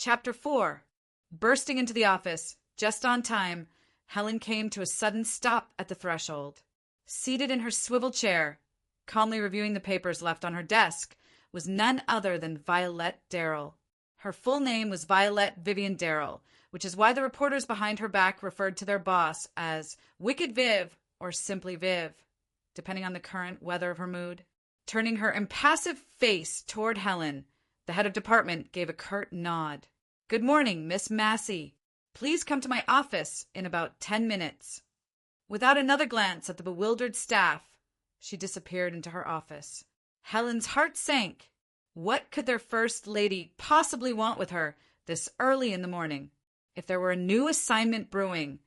Chapter 4. Bursting into the office, just on time, Helen came to a sudden stop at the threshold. Seated in her swivel chair, calmly reviewing the papers left on her desk, was none other than Violette Daryll. Her full name was Violette Vivian Daryll, which is why the reporters behind her back referred to their boss as Wicked Viv or simply Viv, depending on the current weather of her mood. Turning her impassive face toward Helen, the head of department gave a curt nod. "Good morning, Miss Massey. Please come to my office in about 10 minutes. Without another glance at the bewildered staff, she disappeared into her office. Helen's heart sank. What could their first lady possibly want with her this early in the morning? If there were a new assignment brewing,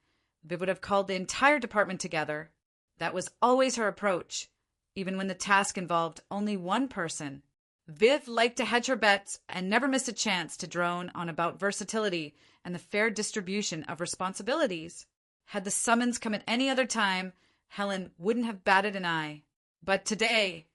Viv would have called the entire department together. That was always her approach, even when the task involved only one person. Viv liked to hedge her bets and never missed a chance to drone on about versatility and the fair distribution of responsibilities. Had the summons come at any other time, Helen wouldn't have batted an eye. But today,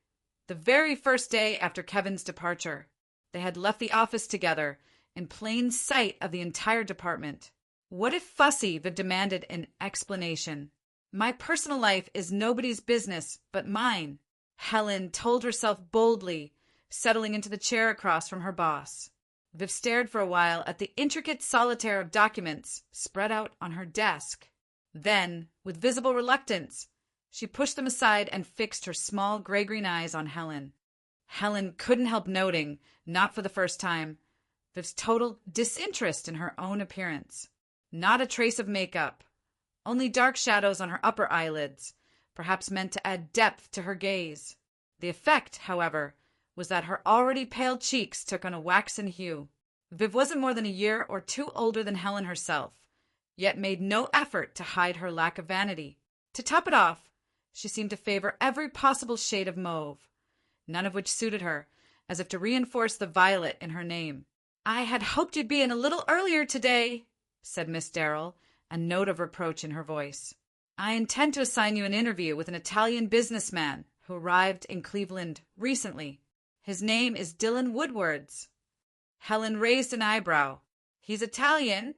the very first day after Kevin's departure, they had left the office together in plain sight of the entire department. What if Fussy Viv demanded an explanation? My personal life is nobody's business but mine, Helen told herself boldly, settling into the chair across from her boss. Viv stared for a while at the intricate solitaire of documents spread out on her desk. Then, with visible reluctance, she pushed them aside and fixed her small gray-green eyes on Helen. Helen couldn't help noting, not for the first time, Viv's total disinterest in her own appearance. Not a trace of makeup, only dark shadows on her upper eyelids, perhaps meant to add depth to her gaze. The effect, however, was that her already pale cheeks took on a waxen hue. Viv wasn't more than a year or two older than Helen herself, yet made no effort to hide her lack of vanity. To top it off, she seemed to favor every possible shade of mauve, none of which suited her, as if to reinforce the violet in her name. "I had hoped you'd be in a little earlier today," said Miss Daryll, a note of reproach in her voice. "I intend to assign you an interview with an Italian businessman who arrived in Cleveland recently. His name is Dylan Woodwords." Helen raised an eyebrow. "He's Italian?"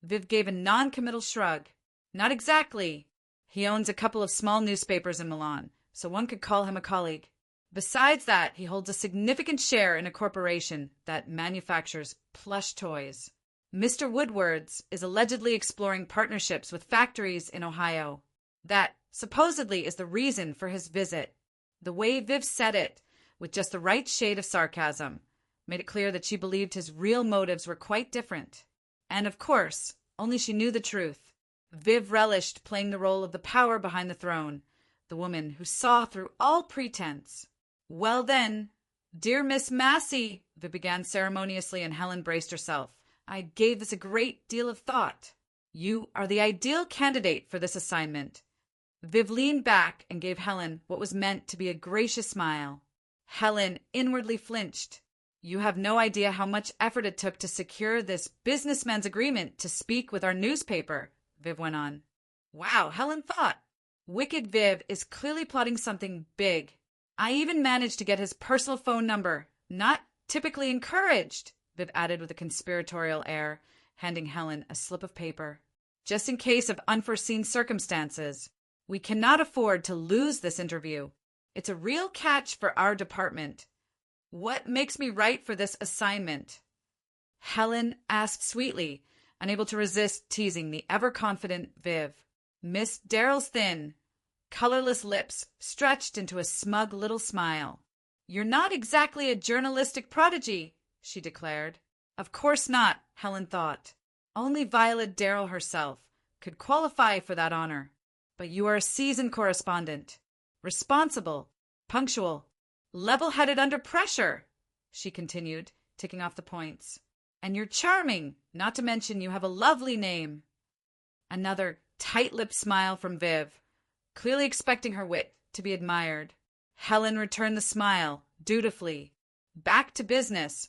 Viv gave a non-committal shrug. "Not exactly. He owns a couple of small newspapers in Milan, so one could call him a colleague. Besides that, he holds a significant share in a corporation that manufactures plush toys. Mr. Woodwords is allegedly exploring partnerships with factories in Ohio. That, supposedly, is the reason for his visit." The way Viv said it, with just the right shade of sarcasm, made it clear that she believed his real motives were quite different. And, of course, only she knew the truth. Viv relished playing the role of the power behind the throne, the woman who saw through all pretense. "Well then, dear Miss Massey," Viv began ceremoniously, and Helen braced herself. "I gave this a great deal of thought. You are the ideal candidate for this assignment." Viv leaned back and gave Helen what was meant to be a gracious smile. Helen inwardly flinched. "You have no idea how much effort it took to secure this businessman's agreement to speak with our newspaper," Viv went on. Wow, Helen thought. Wicked Viv is clearly plotting something big. "I even managed to get his personal phone number. Not typically encouraged," Viv added with a conspiratorial air, handing Helen a slip of paper. "Just in case of unforeseen circumstances. We cannot afford to lose this interview. It's a real catch for our department. What makes me right for this assignment?" Helen asked sweetly, unable to resist teasing the ever-confident Viv. Miss Daryl's thin, colorless lips stretched into a smug little smile. "You're not exactly a journalistic prodigy," she declared. Of course not, Helen thought. Only Violet Daryll herself could qualify for that honor. But you are a seasoned correspondent. Responsible, punctual, level-headed under pressure, she continued, ticking off the points. And you're charming, not to mention you have a lovely name. Another tight-lipped smile from Viv, clearly expecting her wit to be admired. Helen returned the smile, dutifully. "Back to business."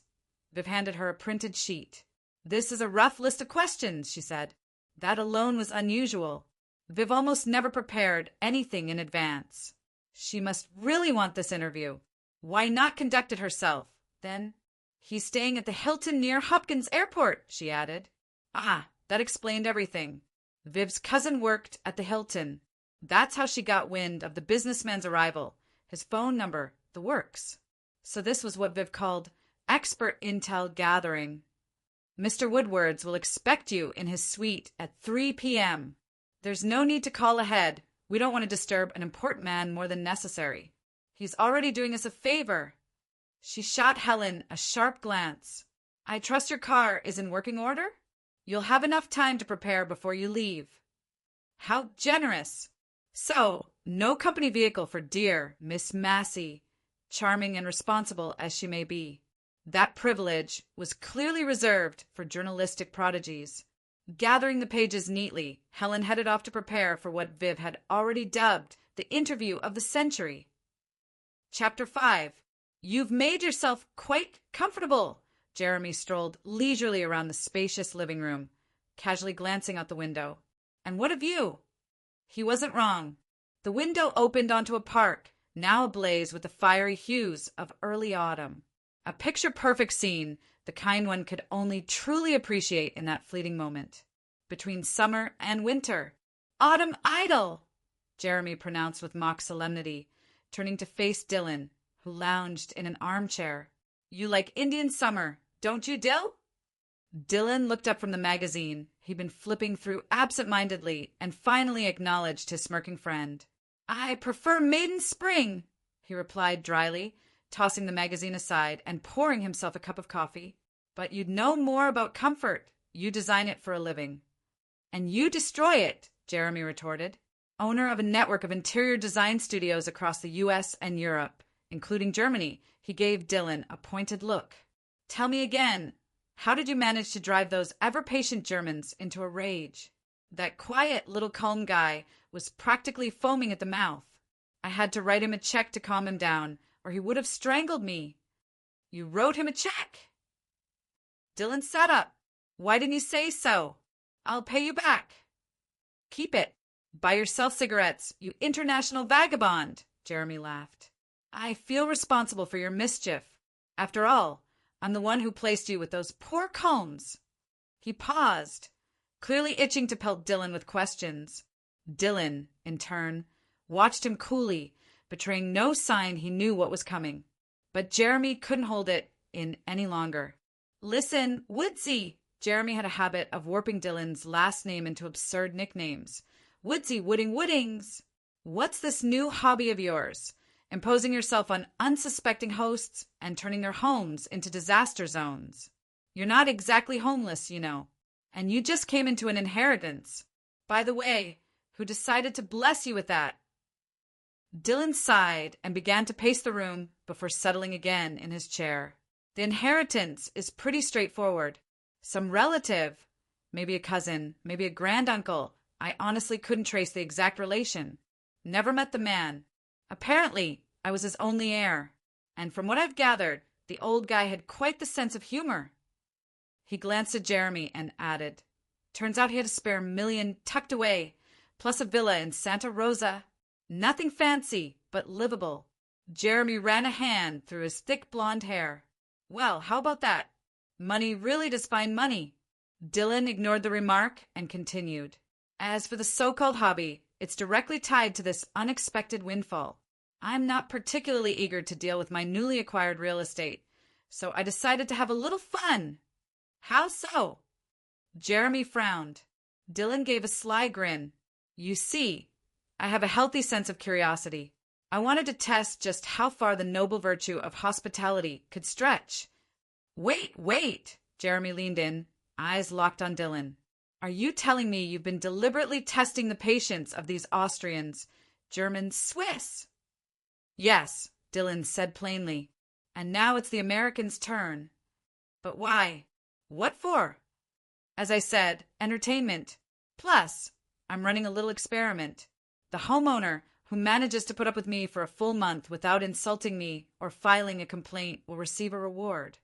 Viv handed her a printed sheet. "This is a rough list of questions," she said. That alone was unusual. Viv almost never prepared anything in advance. She must really want this interview. Why not conduct it herself? Then He's staying at the Hilton near Hopkins Airport, she added. Ah, that explained everything. Viv's cousin worked at the Hilton. That's how she got wind of the businessman's arrival, his phone number, the works. So this was what Viv called expert intel gathering. Mr. Woodwords will expect you in his suite at 3 p.m. There's no need to call ahead. We don't want to disturb an important man more than necessary. He's already doing us a favor. She shot Helen a sharp glance. I trust your car is in working order? You'll have enough time to prepare before you leave. How generous! So, no company vehicle for dear Miss Massey, charming and responsible as she may be. That privilege was clearly reserved for journalistic prodigies. Gathering the pages neatly, Helen headed off to prepare for what Viv had already dubbed the interview of the century. Chapter 5. You've made yourself quite comfortable. Jeremy strolled leisurely around the spacious living room, casually glancing out the window. And what of you? He wasn't wrong. The window opened onto a park, now ablaze with the fiery hues of early autumn. A picture-perfect scene, the kind one could only truly appreciate in that fleeting moment. Between summer and winter. Autumn idle, Jeremy pronounced with mock solemnity, turning to face Dylan, who lounged in an armchair. You like Indian summer, don't you, Dill? Dylan looked up from the magazine he'd been flipping through absent-mindedly and finally acknowledged his smirking friend. I prefer maiden spring, he replied dryly, tossing the magazine aside and pouring himself a cup of coffee. But you'd know more about comfort. You design it for a living. And you destroy it, Jeremy retorted. Owner of a network of interior design studios across the U.S. and Europe, including Germany, he gave Dylan a pointed look. Tell me again, how did you manage to drive those ever-patient Germans into a rage? That quiet little calm guy was practically foaming at the mouth. I had to write him a check to calm him down, or he would have strangled me. You wrote him a check? Dylan sat up. Why didn't you say so? I'll pay you back. Keep it. Buy yourself cigarettes, you international vagabond, Jeremy laughed. I feel responsible for your mischief. After all, I'm the one who placed you with those poor Combs. He paused, clearly itching to pelt Dylan with questions. Dylan, in turn, watched him coolly, betraying no sign he knew what was coming. But Jeremy couldn't hold it in any longer. Listen, Woodsy! Jeremy had a habit of warping Dylan's last name into absurd nicknames. Woodsy Woodings! What's this new hobby of yours? Imposing yourself on unsuspecting hosts and turning their homes into disaster zones. You're not exactly homeless, you know. And you just came into an inheritance. By the way, who decided to bless you with that? Dylan sighed and began to pace the room before settling again in his chair. The inheritance is pretty straightforward. Some relative, maybe a cousin, maybe a granduncle. I honestly couldn't trace the exact relation. Never met the man. Apparently, I was his only heir. And from what I've gathered, the old guy had quite the sense of humor. He glanced at Jeremy and added, Turns out he had a spare $1 million tucked away, plus a villa in Santa Rosa. Nothing fancy, but livable. Jeremy ran a hand through his thick blonde hair. Well, how about that? Money really does find money. Dylan ignored the remark and continued. As for the so-called hobby, it's directly tied to this unexpected windfall. I'm not particularly eager to deal with my newly acquired real estate, so I decided to have a little fun. How so? Jeremy frowned. Dylan gave a sly grin. You see, I have a healthy sense of curiosity. I wanted to test just how far the noble virtue of hospitality could stretch. Wait! Jeremy leaned in, eyes locked on Dylan. Are you telling me you've been deliberately testing the patience of these Austrians, Germans, Swiss? Yes, Dylan said plainly. And now it's the Americans' turn. But why? What for? As I said, entertainment. Plus, I'm running a little experiment. The homeowner who manages to put up with me for a full month without insulting me or filing a complaint will receive a reward.